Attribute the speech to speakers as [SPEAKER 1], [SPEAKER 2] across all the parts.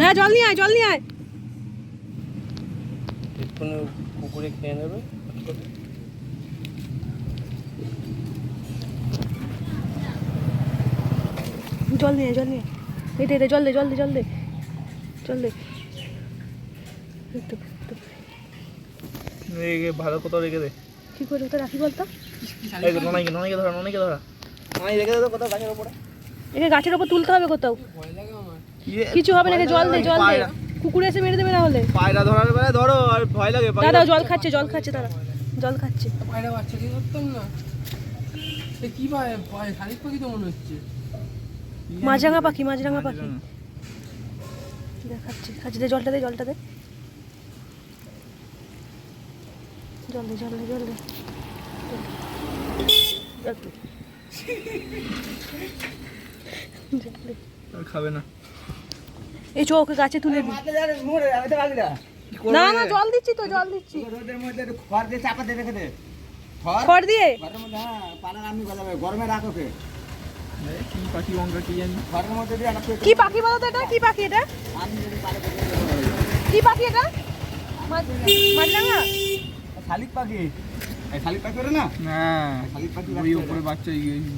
[SPEAKER 1] হ্যাঁ জল নিয়ে আয়, জল নিয়ে আয়।
[SPEAKER 2] এক্ষুনি কুকুরে খেয়ে নেবে।
[SPEAKER 1] জল নিয়ে আয়, জল নিয়ে আয়। এই দে, জল দে, জল দে, জল দে, জল দে।
[SPEAKER 2] ভালো কোথাও রেখে দে।
[SPEAKER 1] কি করে ওটা রাখি বলতো?
[SPEAKER 2] ননাইকে ধরা, ননাইকে ধরা। ননাই রেখে দে তো কোথাও গাছের উপরে।
[SPEAKER 1] একে গাছের উপর তুলতে হবে কোথাও। কিছু হবে না, জল দে, জল দে। কুকুর এসে মেরে দেবে না হলে।
[SPEAKER 2] পায়রা ধরার বেলায় ধরো, আর ভয় লাগে।
[SPEAKER 1] দাদা জল খাচ্ছে, জল খাচ্ছে, তারা জল খাচ্ছে।
[SPEAKER 3] পায়রা বাচ্চা কি করতাম না, সে কি পায় শালিক পাখি তো মনে হচ্ছে।
[SPEAKER 1] মাছরাঙা পাখি, মাছরাঙা পাখি দেখাচ্ছে, খাচ্ছে। দে জলটা দে, জলটা দে, জল দে, জল দে, জল দে।
[SPEAKER 2] খাবে না।
[SPEAKER 1] এই চোখ গাছে তুলে দি। না না জল দিচ্ছি তো, জল দিচ্ছি।
[SPEAKER 4] রোদের মধ্যে খড় দিয়ে চাপা দিয়ে রেখে দে।
[SPEAKER 1] খড় দিয়ে
[SPEAKER 4] ঘরের মধ্যে পালার আমি গজাবে, গরমে রাখো কে।
[SPEAKER 2] কি পাখি অঙ্কা কি জানি।
[SPEAKER 4] ঘরের মধ্যে দিয়ে একটা
[SPEAKER 1] কি পাখি বলো তো? এটা কি পাখি? এটা
[SPEAKER 4] আমি যদি পালে
[SPEAKER 1] কি পাখি? এটা মাছরাঙা?
[SPEAKER 4] শালিক পাখি। এই শালিক পাখি করে না?
[SPEAKER 2] না,
[SPEAKER 4] শালিক পাখি
[SPEAKER 2] ওই উপরে বাচ্চা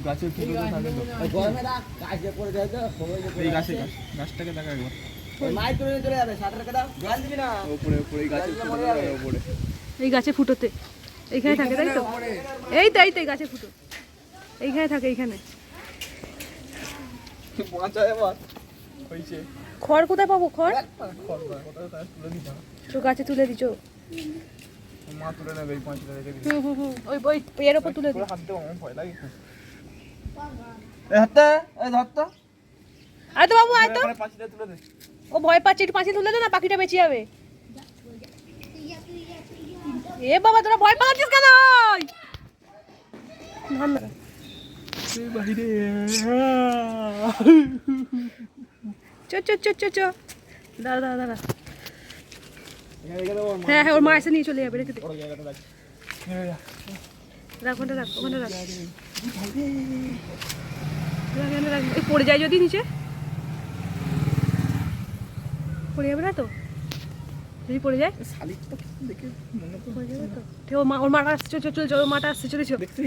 [SPEAKER 2] গাছের ফুটোতে থাকে তো।
[SPEAKER 4] গরমে রাখ, কাজে পড়ে যায় তো।
[SPEAKER 2] এই গাছটাকে দেখা একবার।
[SPEAKER 4] ওই মাছ তুলে চলে যাবে, সাঁতার রেখে দাও। জল দিবি না।
[SPEAKER 2] উপরে উপরে এই গাছের ফুটোতে থাকে উপরে।
[SPEAKER 1] এই গাছে ফুটোতে এইখানে থাকে, তাই তো? এই তো, এই তো, এই গাছে ফুটো এইখানে থাকে, এইখানে।
[SPEAKER 2] বাঁচা এবার হইছে।
[SPEAKER 1] খড় কোথায় পাবো? খড়
[SPEAKER 2] কোথায় তার তুলে দিতে হবে।
[SPEAKER 1] তো গাছে তুলে দিছো।
[SPEAKER 2] মা তুলে নেবে, এই পাঁচটা রেখে দিবে।
[SPEAKER 1] ওই ওই এর উপর তুলে দিই।
[SPEAKER 2] হাত দেবো, আমার ভয় লাগে। এই হাতটা, এই ধরটা।
[SPEAKER 1] আয় তো বাবু, আয় তো।
[SPEAKER 2] পাঁচটা তুলে দে।
[SPEAKER 1] ও ভয় পাচ্ছে, একটু পাশে তুলে দে না, পাখিটা বেঁচে যাবে। এ বাবা, তোরা ভয় পাচ্ছিস কেন? ধান না
[SPEAKER 2] বাইরে
[SPEAKER 1] চো চো চো চো চো। দাঁড়া দাঁড়া দাঁড়া। হ্যাঁ হ্যাঁ, ওর মা এসে নিয়ে চলে যাবে, রেখে দে। রাখ ওখানে, রাখ ওখানে, রাখ। রাখ, এই পড়ে যায় যদি নিচে, পড়ে যাবে না তো? যদি পড়ে যায়
[SPEAKER 2] শালিক পাখি দেখে মনে
[SPEAKER 1] পড়ে যাবে তো। ওর মাটা আসছে, চল চল চল, ওর মাটা আসছে, চলে চল।
[SPEAKER 2] দেখতে